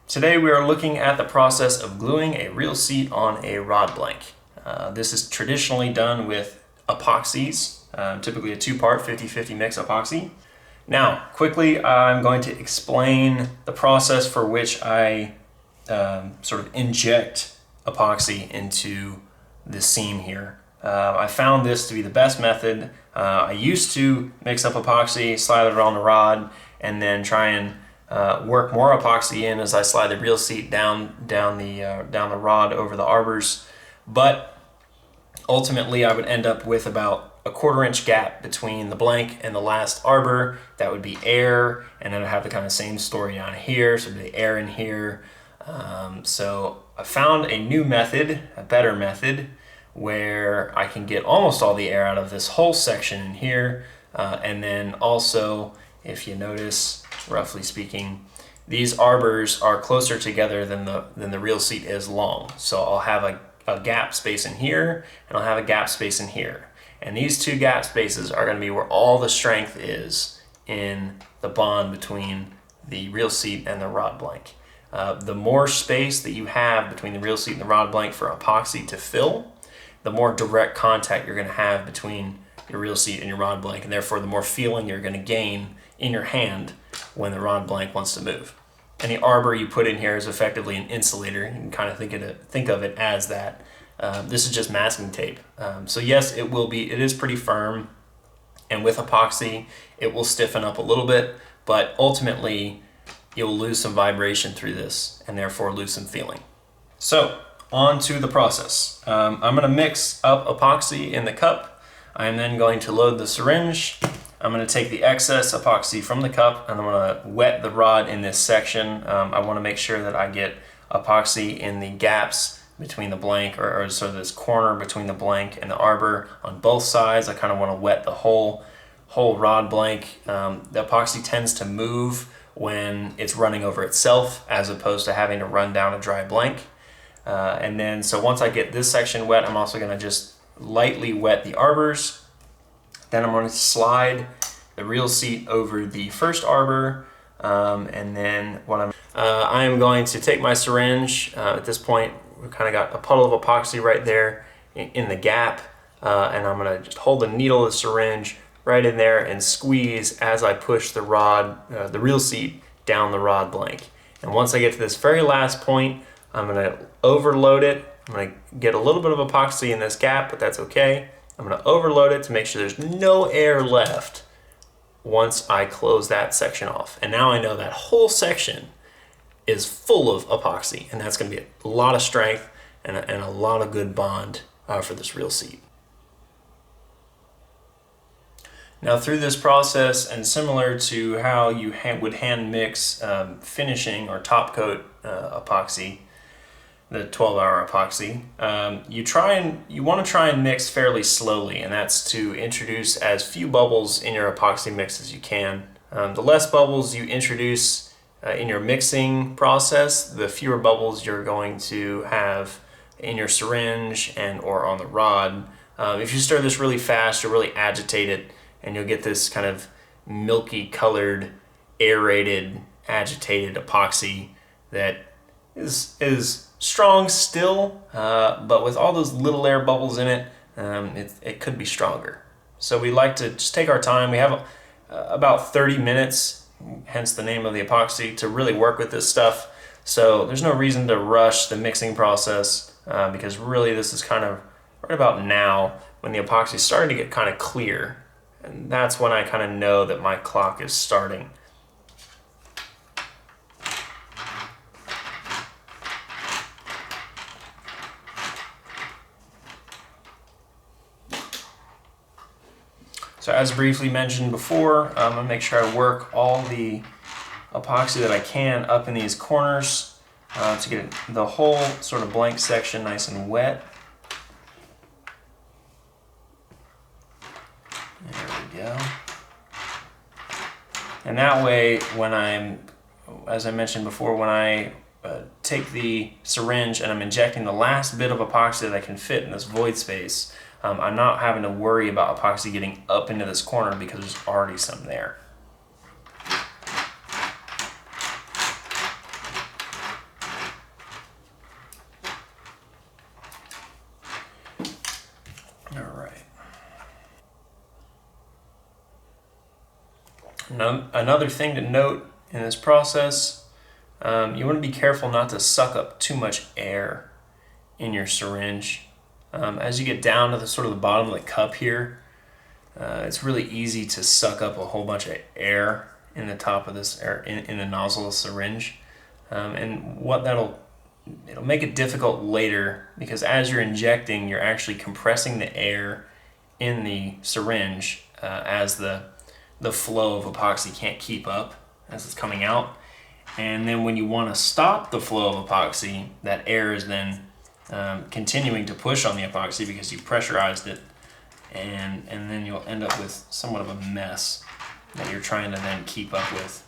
Today we are looking at the process of gluing a reel seat on a rod blank. This is traditionally done with epoxies, typically a two-part 50-50 mix epoxy. Now, quickly, I'm going to explain the process for which I sort of inject epoxy into the seam here. I found this to be the best method. I used to mix up epoxy, slide it on the rod, and then try and work more epoxy in as I slide the reel seat down the rod over the arbors. But ultimately, I would end up with about a 1/4 inch gap between the blank and the last arbor. That would be air, and then I have the kind of same story down here, so the air in here. So I found a new method, a better method, where I can get almost all the air out of this whole section in here, and then also, if you notice, roughly speaking, these arbors are closer together than the reel seat is long. So I'll have a gap space in here, and I'll have a gap space in here. And these two gap spaces are gonna be where all the strength is in the bond between the reel seat and the rod blank. The more space that you have between the reel seat and the rod blank for epoxy to fill, the more direct contact you're gonna have between your reel seat and your rod blank, and therefore the more feeling you're gonna gain in your hand when the rod blank wants to move. And the arbor you put in here is effectively an insulator. You can kind of think of it as that. This is just masking tape. So yes, it is pretty firm, and with epoxy, it will stiffen up a little bit, but ultimately you'll lose some vibration through this and therefore lose some feeling. So on to the process. I'm gonna mix up epoxy in the cup. I am then going to load the syringe. I'm going to take the excess epoxy from the cup and I'm going to wet the rod in this section. I want to make sure that I get epoxy in the gaps between the blank, or sort of this corner between the blank and the arbor on both sides. I kind of want to wet the whole rod blank. The epoxy tends to move when it's running over itself as opposed to having to run down a dry blank. And then, so once I get this section wet, I'm also going to just lightly wet the arbors. Then I'm going to slide the reel seat over the first arbor, and then I am going to take my syringe. At this point, we've kind of got a puddle of epoxy right there in the gap, and I'm going to just hold the needle of the syringe right in there and squeeze as I push the reel seat down the rod blank. And once I get to this very last point, I'm going to overload it. I'm going to get a little bit of epoxy in this gap, but that's okay. I'm going to overload it to make sure there's no air left once I close that section off. And now I know that whole section is full of epoxy, and that's going to be a lot of strength and a lot of good bond for this reel seat. Now through this process, and similar to how you would hand mix finishing or top coat epoxy, the 12-hour epoxy, you want to try and mix fairly slowly, and that's to introduce as few bubbles in your epoxy mix as you can. The less bubbles you introduce in your mixing process, the fewer bubbles you're going to have in your syringe or on the rod. If you stir this really fast, you'll really agitate it, and you'll get this kind of milky colored, aerated, agitated epoxy that is strong still, but with all those little air bubbles in it, it could be stronger. So we like to just take our time. We have about 30 minutes, hence the name of the epoxy, to really work with this stuff. So there's no reason to rush the mixing process, because really this is kind of right about now when the epoxy is starting to get kind of clear. And that's when I kind of know that my clock is starting. So as briefly mentioned before, I'm going to make sure I work all the epoxy that I can up in these corners to get the whole sort of blank section nice and wet. There we go. And that way, as I mentioned before, when I take the syringe and I'm injecting the last bit of epoxy that I can fit in this void space, I'm not having to worry about epoxy getting up into this corner because there's already some there. Another thing to note in this process, you want to be careful not to suck up too much air in your syringe. As you get down to the sort of the bottom of the cup here, it's really easy to suck up a whole bunch of air in the top of this, air in the nozzle of the syringe. And what it'll make it difficult later, because as you're injecting, you're actually compressing the air in the syringe as the flow of epoxy can't keep up as it's coming out. And then when you want to stop the flow of epoxy, that air is then continuing to push on the epoxy because you pressurized it, and then you'll end up with somewhat of a mess that you're trying to then keep up with.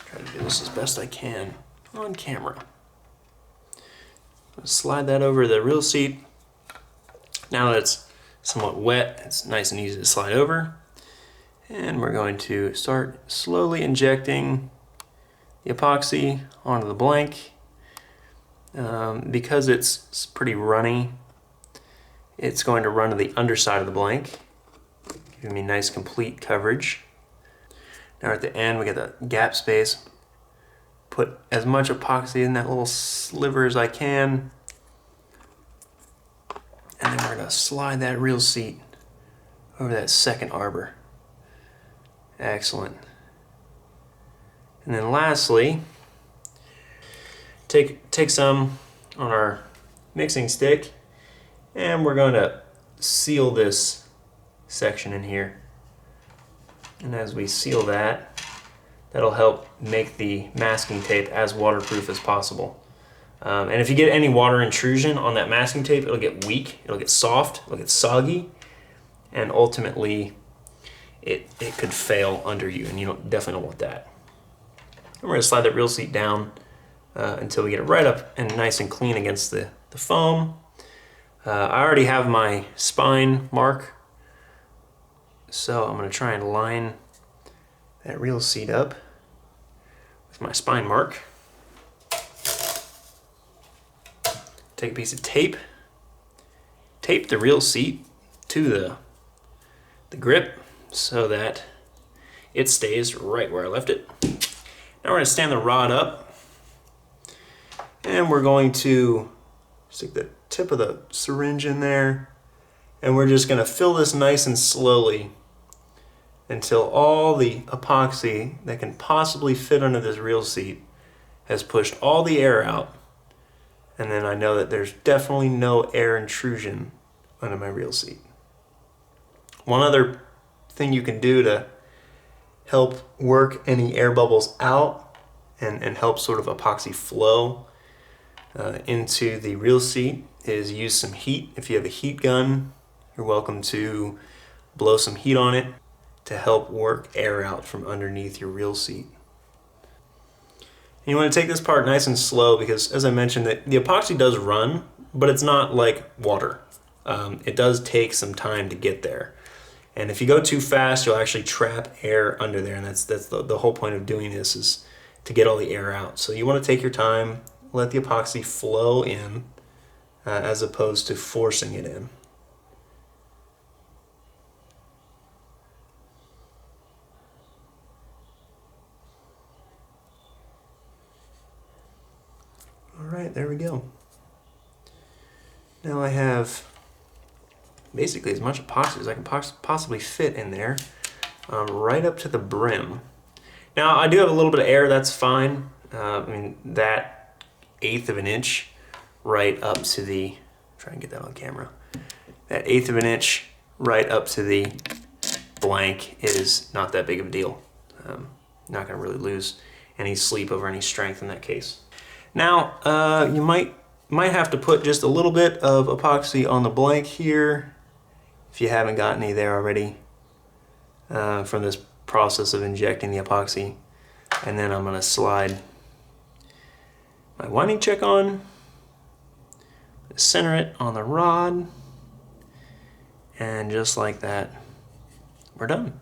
Try to do this as best I can on camera. Slide that over the reel seat. Now that it's somewhat wet, it's nice and easy to slide over. And we're going to start slowly injecting the epoxy onto the blank. Because it's pretty runny, it's going to run to the underside of the blank, giving me nice complete coverage. Now at the end we get the gap space. Put as much epoxy in that little sliver as I can. And then we're going to slide that reel seat over that second arbor. Excellent. And then lastly, take some on our mixing stick, and we're going to seal this section in here. And as we seal that, that'll help make the masking tape as waterproof as possible. And if you get any water intrusion on that masking tape, it'll get weak, it'll get soft, it'll get soggy, and ultimately it could fail under you, and you definitely don't want that. And we're going to slide that reel seat down until we get it right up and nice and clean against the foam. I already have my spine mark, so I'm going to try and line that reel seat up with my spine mark. Take a piece of tape, tape the reel seat to the grip so that it stays right where I left it. Now we're going to stand the rod up, and we're going to stick the tip of the syringe in there, and we're just going to fill this nice and slowly until all the epoxy that can possibly fit under this reel seat has pushed all the air out. And then I know that there's definitely no air intrusion under my reel seat. One other thing you can do to help work any air bubbles out and help sort of epoxy flow into the reel seat is use some heat. If you have a heat gun, you're welcome to blow some heat on it to help work air out from underneath your reel seat. And you want to take this part nice and slow because, as I mentioned, the epoxy does run, but it's not like water. It does take some time to get there. And if you go too fast, you'll actually trap air under there, and that's the whole point of doing this, is to get all the air out. So you want to take your time, let the epoxy flow in, as opposed to forcing it in. All right, there we go. Now I have basically as much epoxy as I can possibly fit in there, right up to the brim. Now I do have a little bit of air, that's fine. I mean, that 1/8 of an inch right up to the, try and get that on camera, that 1/8 of an inch right up to the blank is not that big of a deal. Not gonna really lose any sleep over any strength in that case. Now, you might have to put just a little bit of epoxy on the blank here if you haven't got any there already from this process of injecting the epoxy. And then I'm gonna slide my winding check on, Center it on the rod, and just like that, we're done.